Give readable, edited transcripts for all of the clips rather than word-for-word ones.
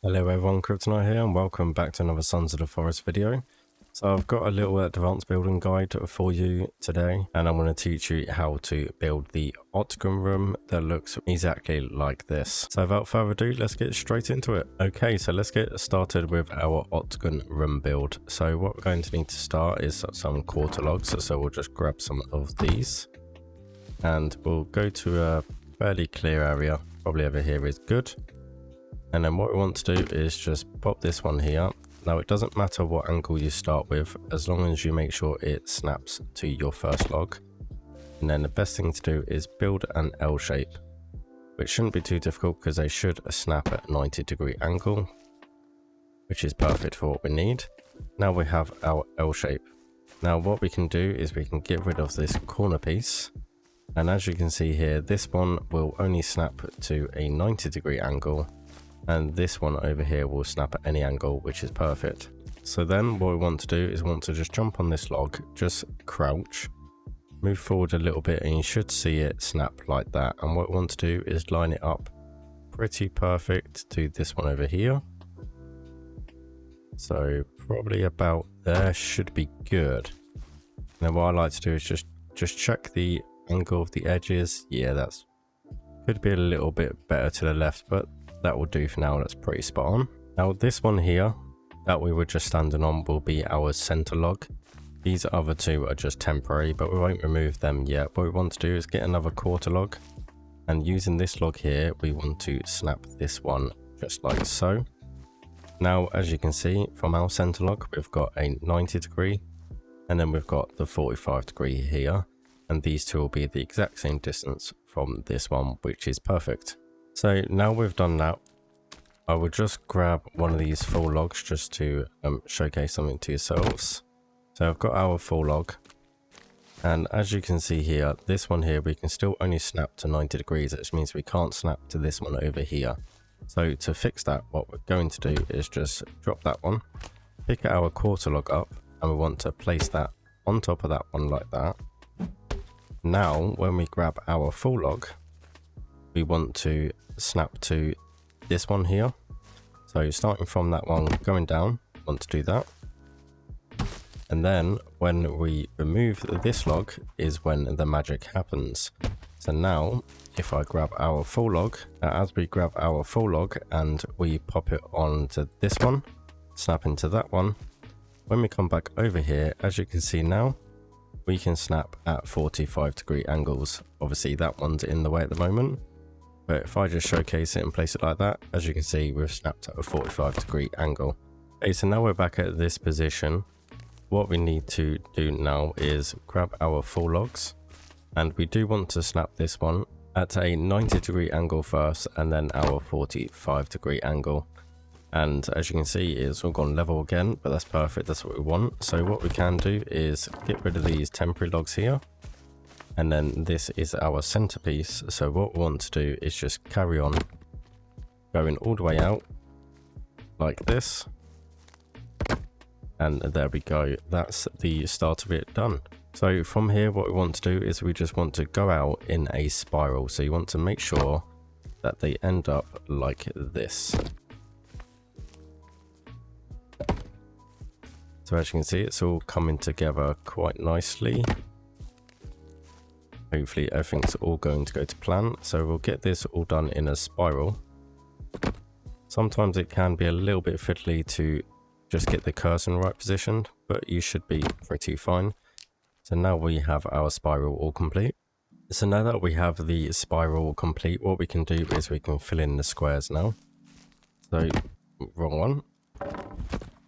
Hello everyone, Kryptonite here and welcome back to another Sons of the Forest video. So I've got a little advanced building guide for you today and I'm going to teach you how to build the Octogon room that looks exactly like this. So without further ado, let's get straight into it. Okay, so let's get started with our Octogon room build. So what we're going to need to start is some quarter logs, so we'll just grab some of these and we'll go to a fairly clear area, probably over here is good. And then what we want to do is just pop this one here. Now it doesn't matter what angle you start with, as long as you make sure it snaps to your first log. And then the best thing to do is build an L shape, which shouldn't be too difficult because they should snap at a 90-degree angle, which is perfect for what we need. Now we have our L shape. Now what we can do is we can get rid of this corner piece. And as you can see here, this one will only snap to a 90-degree angle. And this one over here will snap at any angle, which is perfect. So then what we want to do is want to just jump on this log, just crouch, move forward a little bit, and you should see it snap like that. And what we want to do is line it up pretty perfect to this one over here. So probably about there should be good. Now what I like to do is just check the angle of the edges. Yeah, that's could be a little bit better to the left, but that will do for now. That's pretty spot on. Now this one here that we were just standing on will be our center log. These other two are just temporary, but we won't remove them yet. What we want to do is get another quarter log, and using this log here we want to snap this one just like so. Now as you can see from our center log, we've got a 90-degree and then we've got the 45-degree here, and these two will be the exact same distance from this one, which is perfect. So now we've done that, I will just grab one of these full logs just to showcase something to yourselves. So I've got our full log, and as you can see here, this one here we can still only snap to 90 degrees, which means we can't snap to this one over here. So to fix that, what we're going to do is just drop that one, pick our quarter log up, and we want to place that on top of that one like that. Now when we grab our full log, we want to snap to this one here. So starting from that one going down, want to do that. And then when we remove this log is when the magic happens. So now if I grab our full log, as we grab our full log and we pop it onto this one, snap into that one, when we come back over here, as you can see now, we can snap at 45-degree angles. Obviously that one's in the way at the moment, but if I just showcase it and place it like that, as you can see, we've snapped at a 45-degree angle. Okay, so now we're back at this position. What we need to do now is grab our full logs, and we do want to snap this one at a 90-degree angle first, and then our 45-degree angle. And as you can see, it's all gone level again, but that's perfect, that's what we want. So what we can do is get rid of these temporary logs here. And then this is our centerpiece. So what we want to do is just carry on going all the way out like this. And there we go. That's the start of it done. So from here, what we want to do is we just want to go out in a spiral. So you want to make sure that they end up like this. So as you can see, it's all coming together quite nicely. Hopefully everything's all going to go to plan. So we'll get this all done in a spiral. Sometimes it can be a little bit fiddly to just get the cursor in the right position, but you should be pretty fine. So now we have our spiral all complete. So now that we have the spiral complete, what we can do is we can fill in the squares now. So wrong one.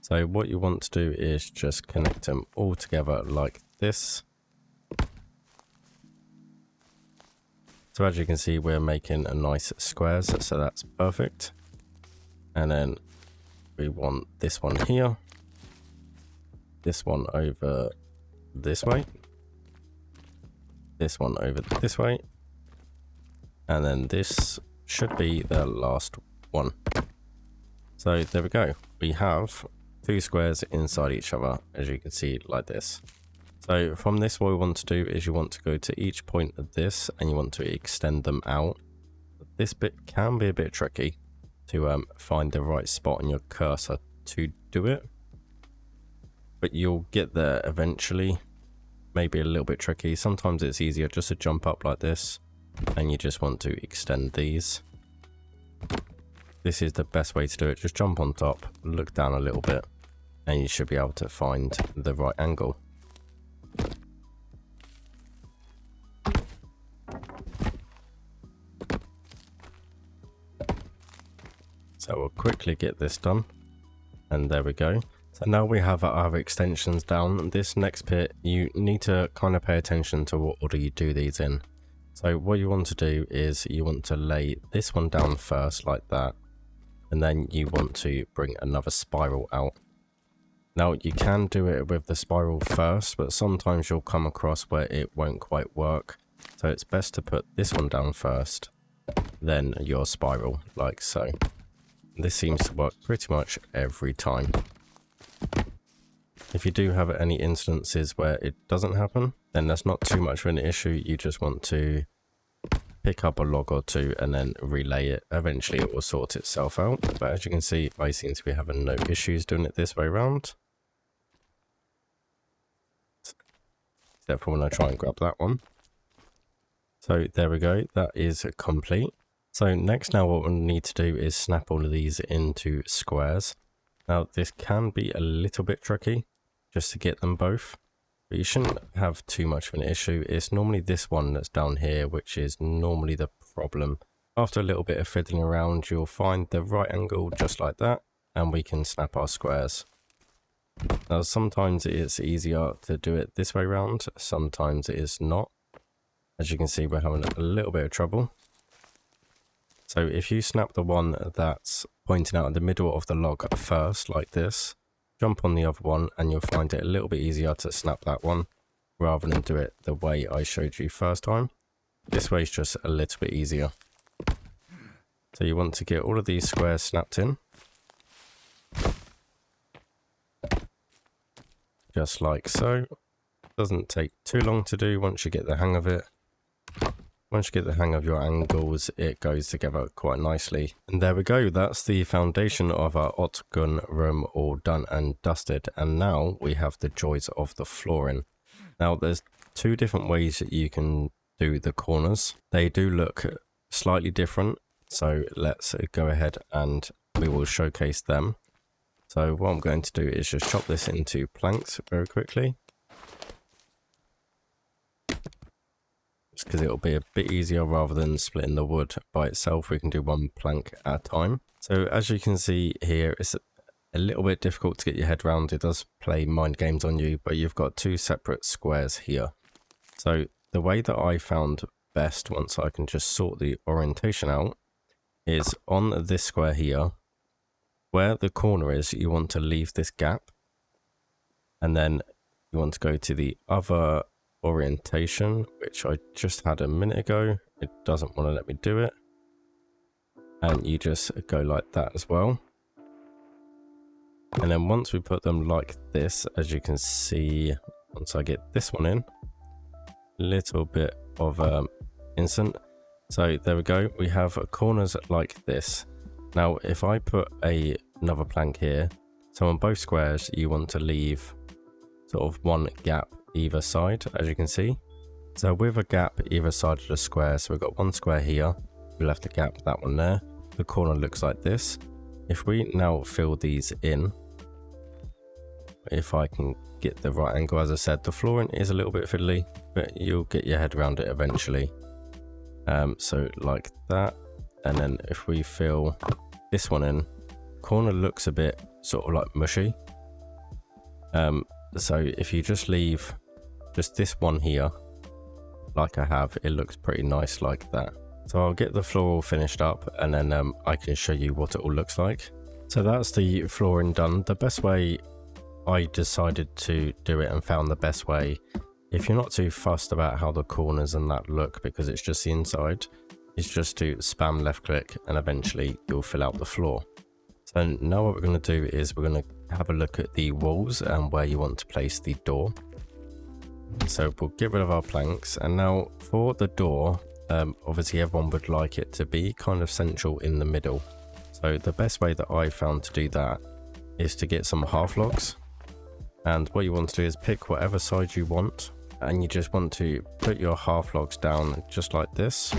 So what you want to do is just connect them all together like this. So as you can see, we're making a nice squares, so that's perfect. And then we want this one here, this one over this way, this one over this way, and then this should be the last one. So there we go. We have two squares inside each other, as you can see, like this. So from this, what we want to do is you want to go to each point of this and you want to extend them out. This bit can be a bit tricky to find the right spot on your cursor to do it. But you'll get there eventually. Maybe a little bit tricky. Sometimes it's easier just to jump up like this, and you just want to extend these. This is the best way to do it. Just jump on top, look down a little bit, and you should be able to find the right angle. So we'll quickly get this done, and there we go. So now we have our extensions down. This next bit, you need to kind of pay attention to what order you do these in. So what you want to do is you want to lay this one down first like that, and then you want to bring another spiral out. Now you can do it with the spiral first, but sometimes you'll come across where it won't quite work. So it's best to put this one down first, then your spiral, like so. This seems to work pretty much every time. If you do have any instances where it doesn't happen, then that's not too much of an issue. You just want to pick up a log or two and then relay it. Eventually it will sort itself out. But as you can see, I seem to be having no issues doing it this way around. Except for when I try and grab that one. So there we go, that is complete. So next now what we'll need to do is snap all of these into squares. Now this can be a little bit tricky just to get them both, but you shouldn't have too much of an issue. It's normally this one that's down here which is normally the problem. After a little bit of fiddling around, you'll find the right angle just like that, and we can snap our squares. Now sometimes it's easier to do it this way around, sometimes it is not. As you can see, we're having a little bit of trouble. So if you snap the one that's pointing out in the middle of the log first, like this, jump on the other one and you'll find it a little bit easier to snap that one rather than do it the way I showed you first time. This way is just a little bit easier. So you want to get all of these squares snapped in. Just like so. Doesn't take too long to do once you get the hang of it. Once you get the hang of your angles, it goes together quite nicely. And there we go, that's the foundation of our Octogon room all done and dusted. And now we have the joys of the flooring. Now there's two different ways that you can do the corners. They do look slightly different, so let's go ahead and we will showcase them. So what I'm going to do is just chop this into planks very quickly. Because it'll be a bit easier rather than splitting the wood by itself. We can do one plank at a time. So as you can see here, it's a little bit difficult to get your head around. It does play mind games on you, but you've got two separate squares here. So the way that I found best, once I can just sort the orientation out, is on this square here, where the corner is, you want to leave this gap, and then you want to go to the other orientation, which I just had a minute ago. It doesn't want to let me do it, and you just go like that as well. And then once we put them like this, as you can see, once I get this one in, little bit of instant. So there we go, we have corners like this. Now if I put another plank here, so on both squares you want to leave sort of one gap either side, as you can see. So with a gap either side of the square, so we've got one square here, we left a gap, that one there, the corner looks like this. If we now fill these in, if I can get the right angle, as I said, the flooring is a little bit fiddly, but you'll get your head around it eventually. So like that, and then if we fill this one in, corner looks a bit sort of like mushy. So if you just leave just this one here, like I have, it looks pretty nice like that. So I'll get the floor all finished up, and then I can show you what it all looks like. So that's the flooring done. The best way I decided to do it, and found the best way, if you're not too fussed about how the corners and that look, because it's just the inside, is just to spam left click and eventually you'll fill out the floor. So now what we're going to do is we're going to have a look at the walls and where you want to place the door. So we'll get rid of our planks, and now for the door, obviously everyone would like it to be kind of central in the middle. So the best way that I found to do that is to get some half logs. And what you want to do is pick whatever side you want, and you just want to put your half logs down just like this.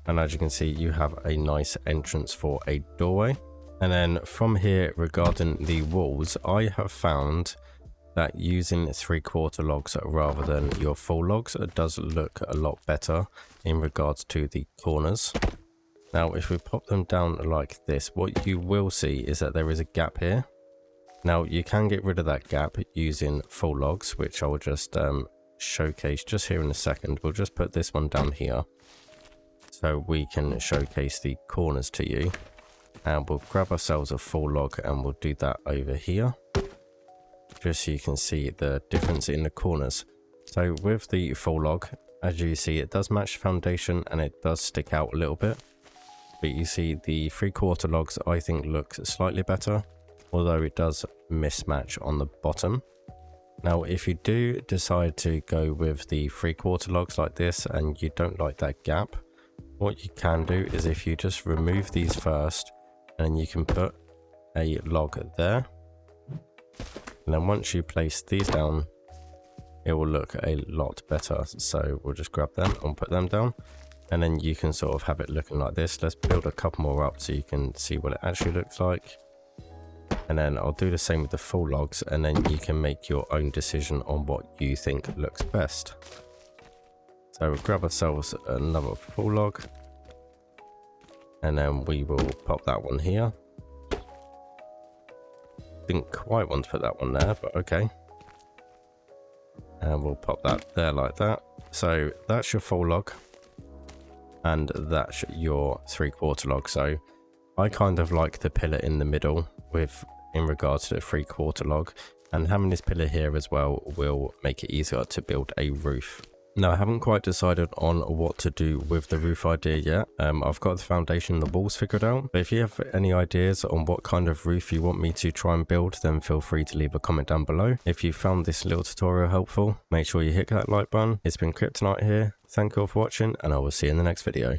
And as you can see, you have a nice entrance for a doorway. And then from here, regarding the walls, I have found that using 3/4 logs rather than your full logs does look a lot better in regards to the corners. Now, if we pop them down like this, what you will see is that there is a gap here. Now, you can get rid of that gap using full logs, which I will just showcase just here in a second. We'll just put this one down here so we can showcase the corners to you. And we'll grab ourselves a full log and we'll do that over here, just so you can see the difference in the corners. So with the full log, as you see, it does match the foundation and it does stick out a little bit. But you see the 3/4 logs I think look slightly better, although it does mismatch on the bottom. Now, if you do decide to go with the 3/4 logs like this and you don't like that gap, what you can do is if you just remove these first, and you can put a log there. And then once you place these down, it will look a lot better. So we'll just grab them and put them down. And then you can sort of have it looking like this. Let's build a couple more up so you can see what it actually looks like. And then I'll do the same with the full logs, and then you can make your own decision on what you think looks best. So we'll grab ourselves another full log. And then we will pop that one here. Didn't quite want to put that one there, but okay. And we'll pop that there like that. So that's your full log. And that's your 3/4 log. So I kind of like the pillar in the middle in regards to the 3/4 log. And having this pillar here as well will make it easier to build a roof. Now, I haven't quite decided on what to do with the roof idea yet. I've got the foundation and the walls figured out. But if you have any ideas on what kind of roof you want me to try and build, then feel free to leave a comment down below. If you found this little tutorial helpful, make sure you hit that like button. It's been Kryptonite here. Thank you all for watching, and I will see you in the next video.